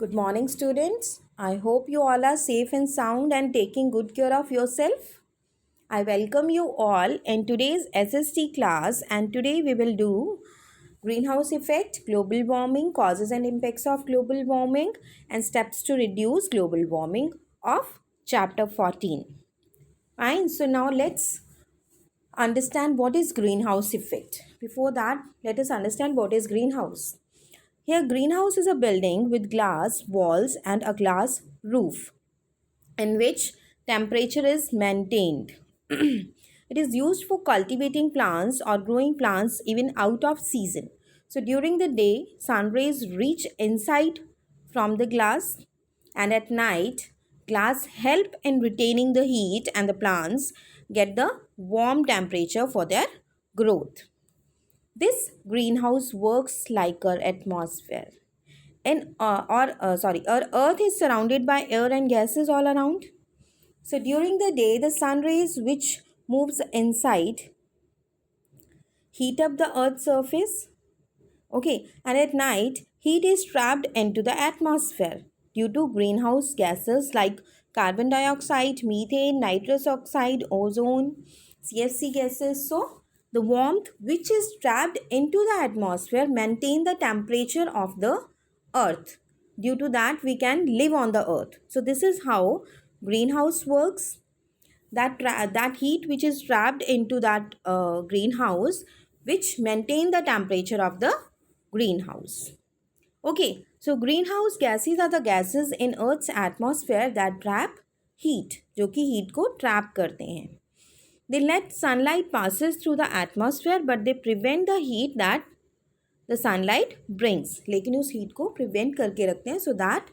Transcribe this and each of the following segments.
Good morning, students. I hope you all are safe and sound and taking good care of yourself. I welcome you all in today's SST class, and today we will do greenhouse effect, global warming, causes and impacts of global warming, and steps to reduce global warming of chapter 14. Fine, so now let's understand what is greenhouse effect. Before that, let us understand what is greenhouse. Here, greenhouse is a building with glass walls and a glass roof in which temperature is maintained. It is used for cultivating plants or growing plants even out of season. So during the day, sun rays reach inside from the glass, and at night, glass help in retaining the heat and the plants get the warm temperature for their growth. This greenhouse works like our atmosphere. Our earth is surrounded by air and gases all around. So during the day, the sun rays which moves inside heat up the earth's surface. Okay, and at night, heat is trapped into the atmosphere due to greenhouse gases like carbon dioxide, methane, nitrous oxide, ozone, CFC gases. So the warmth which is trapped into the atmosphere maintain the temperature of the earth. Due to that, we can live on the earth. So this is how greenhouse works. That heat which is trapped into that greenhouse which maintain the temperature of the greenhouse. Okay, so greenhouse gases are the gases in earth's atmosphere that trap heat, जो कि heat को trap करते हैं. They let sunlight passes through the atmosphere but they prevent the heat that the sunlight brings. लेकिन उस heat को prevent करके रखते हैं so that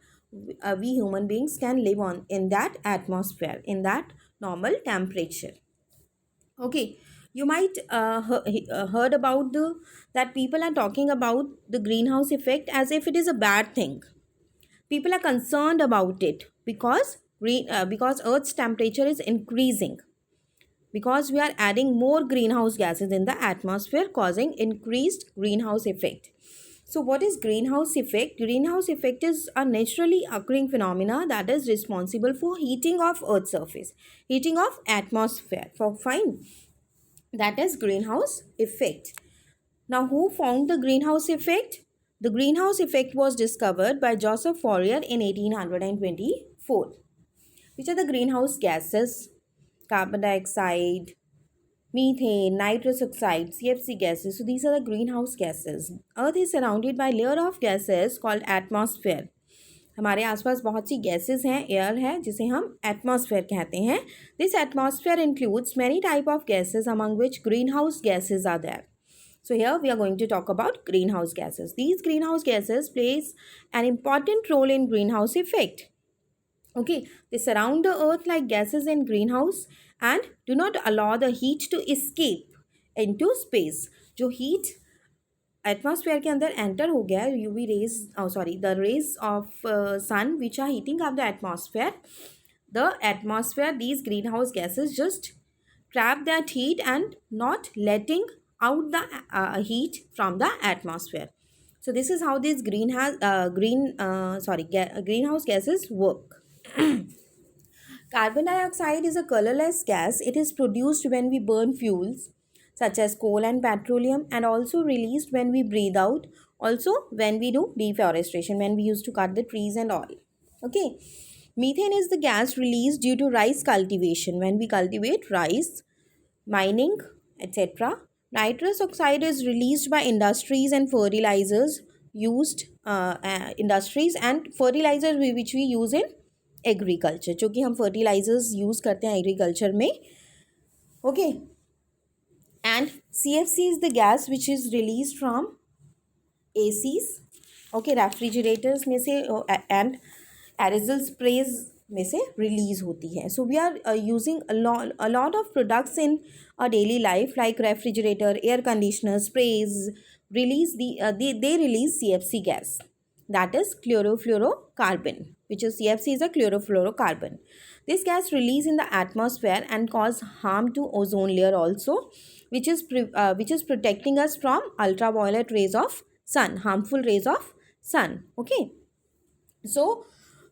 we human beings can live on in that atmosphere, in that normal temperature. Okay, you might heard about the that people are talking about the greenhouse effect as if it is a bad thing. People are concerned about it because Earth's temperature is increasing, because we are adding more greenhouse gases in the atmosphere causing increased greenhouse effect. So what is greenhouse effect? Greenhouse effect is a naturally occurring phenomena that is responsible for heating of earth's surface, heating of atmosphere. For fine, that is greenhouse effect. Now who found the greenhouse effect? The greenhouse effect was discovered by Joseph Fourier in 1824. Which are the greenhouse gases? Carbon dioxide, methane, nitrous oxide, CFC gases. So these are the greenhouse gases. Earth is surrounded by layer of gases called atmosphere. हमारे आसपास बहुत सी gases हैं, air है जिसे हम atmosphere कहते हैं. This atmosphere includes many type of gases among which greenhouse gases are there. So here we are going to talk about greenhouse gases. These greenhouse gases plays an important role in greenhouse effect. Okay, they surround the earth like gases in greenhouse and do not allow the heat to escape into space. जो heat atmosphere के अंदर enter हो गया है, UV rays the rays of sun which are heating up the atmosphere, these greenhouse gases just trap that heat and not letting out the heat from the atmosphere. So this is how these greenhouse gases work. Carbon dioxide is a colorless gas. It is produced when we burn fuels such as coal and petroleum, and also released when we breathe out, also when we do deforestation, when we used to cut the trees and all. Okay, methane is the gas released due to rice cultivation, when we cultivate rice, mining, etc. Nitrous oxide is released by industries and fertilizers used industries and fertilizers which we use in agriculture, जो कि हम fertilisers use करते हैं agriculture में. Okay, and CFC is the gas which is release from ACs, okay, refrigerators में से and एरेजल sprays में से रिलीज होती है. So we are using a lot of products in a daily life like refrigerator, air conditioner, sprays release they release CFC gas, that is chlorofluorocarbon, which is CFC is a chlorofluorocarbon. This gas release in the atmosphere and cause harm to ozone layer also, which is protecting us from ultraviolet rays of sun, harmful rays of sun. Okay, So,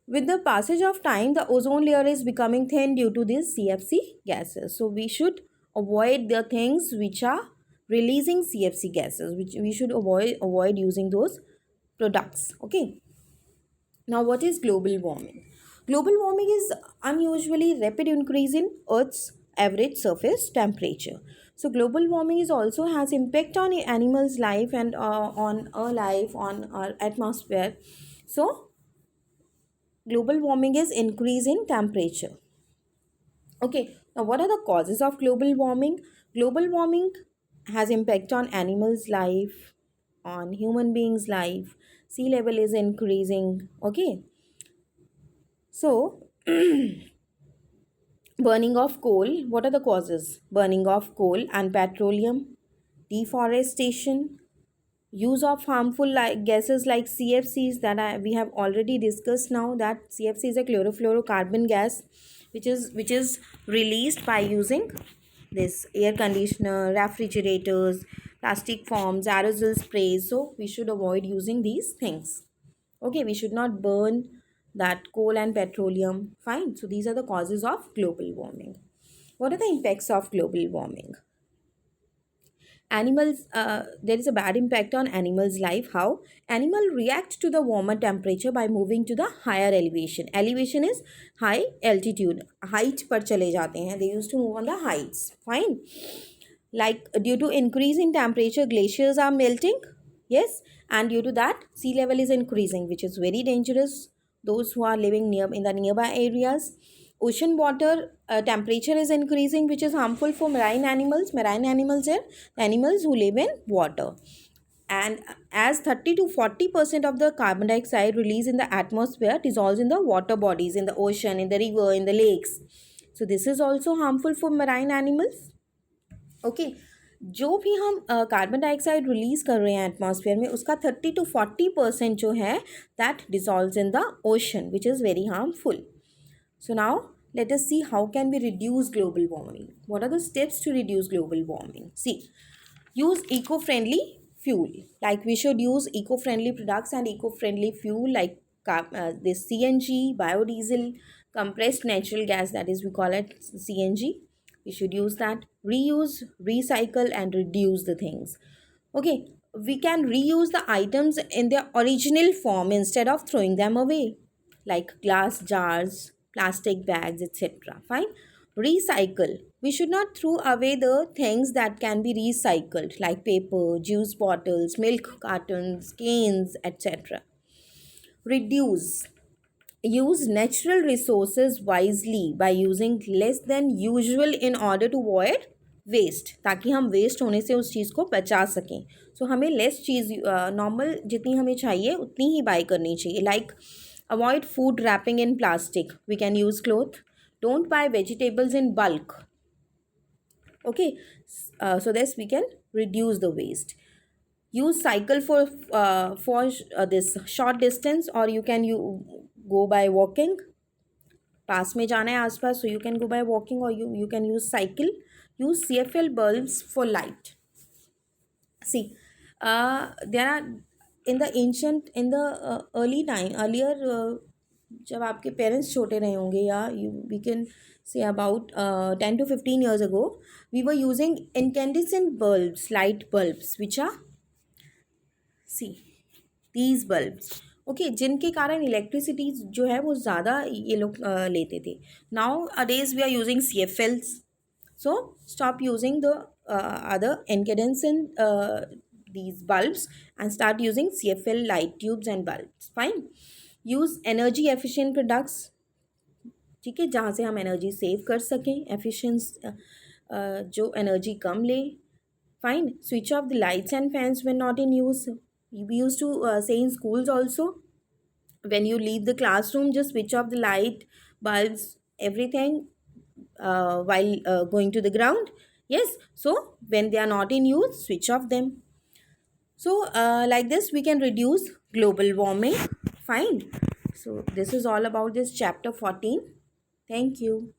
with the passage of time, the ozone layer is becoming thin due to these CFC gases. So, we should avoid the things which are releasing CFC gases, which we should avoid using those products. Okay. Now, what is global warming? Global warming is unusually rapid increase in Earth's average surface temperature. So, global warming is also has impact on animals' life and on our life, on our atmosphere. So, global warming is increase in temperature. Okay, now what are the causes of global warming? Global warming has impact on animals' life, on human beings' life. Sea level is increasing. Okay, so burning of coal. What are the causes? Burning of coal and petroleum, deforestation, use of harmful gases like CFCs that we have already discussed now, that CFC is a chlorofluorocarbon gas which is released by using this air conditioner, refrigerators, plastic foams, aerosol sprays. So we should avoid using these things. Okay, we should not burn that coal and petroleum. Fine. So these are the causes of global warming. What are the impacts of global warming? Animals, there is a bad impact on animals' life. How? Animal react to the warmer temperature by moving to the higher elevation. Elevation is high altitude. Height पर चले जाते हैं. They used to move on the heights. Fine. Like due to increase in temperature, glaciers are melting. Yes, and due to that, sea level is increasing, which is very dangerous. Those who are living near in the nearby areas, ocean water temperature is increasing, which is harmful for marine animals. Marine animals are animals who live in water. And as 30 to 40% of the carbon dioxide released in the atmosphere dissolves in the water bodies, in the ocean, in the river, in the lakes. So this is also harmful for marine animals. Okay जो भी हम carbon dioxide release कर रहे हैं atmosphere में, उसका 30 to 40% जो है that dissolves in the ocean, which is very harmful. So now let us see how can we reduce global warming. What are the steps to reduce global warming? See, use eco-friendly fuel. Like we should use eco-friendly products and eco-friendly fuel like this CNG, biodiesel, compressed natural gas, that is we call it CNG. We should use that. Reuse, recycle and reduce the things. Okay, we can reuse the items in their original form instead of throwing them away, like glass jars, plastic bags, etc. Fine. Recycle. We should not throw away the things that can be recycled, like paper, juice bottles, milk cartons, cans, etc. Reduce. Use natural resources wisely by using less than usual in order to avoid waste, ताकि हम waste होने से उस चीज़ को बचा सकें. सो हमें less चीज़ normal जितनी हमें चाहिए उतनी ही बाई करनी चाहिए. Like avoid food wrapping in plastic. We can use cloth. Don't buy vegetables in bulk. Okay, so this we can reduce the waste. Use cycle for this short distance, or you can go by walking. पास में जाना है आसपास, so you can go by walking, or you can use cycle. Use CFL bulbs for light. See, there are in the ancient, in the earlier जब आपके parents छोटे रहे होंगे, या we can say about 10 to 15 years ago, we were using incandescent bulbs, light bulbs, which are, see, these bulbs. Okay, जिनके कारण electricity जो है वो ज़्यादा ये लोग लेते थे. Nowadays we are using CFLs. So stop using the other incandescent these bulbs and start using CFL light tubes and bulbs. Fine. Use energy efficient products. ठीक है, जहाँ से हम एनर्जी सेव कर सकें. एफिशिएंस जो एनर्जी कम ले. Fine. Switch off the lights and fans when not in use. We used to say in schools also, when you leave the classroom, just switch off the light, bulbs, everything while going to the ground. Yes, so when they are not in use, switch off them. So like this we can reduce global warming. Fine. So this is all about this chapter 14. Thank you.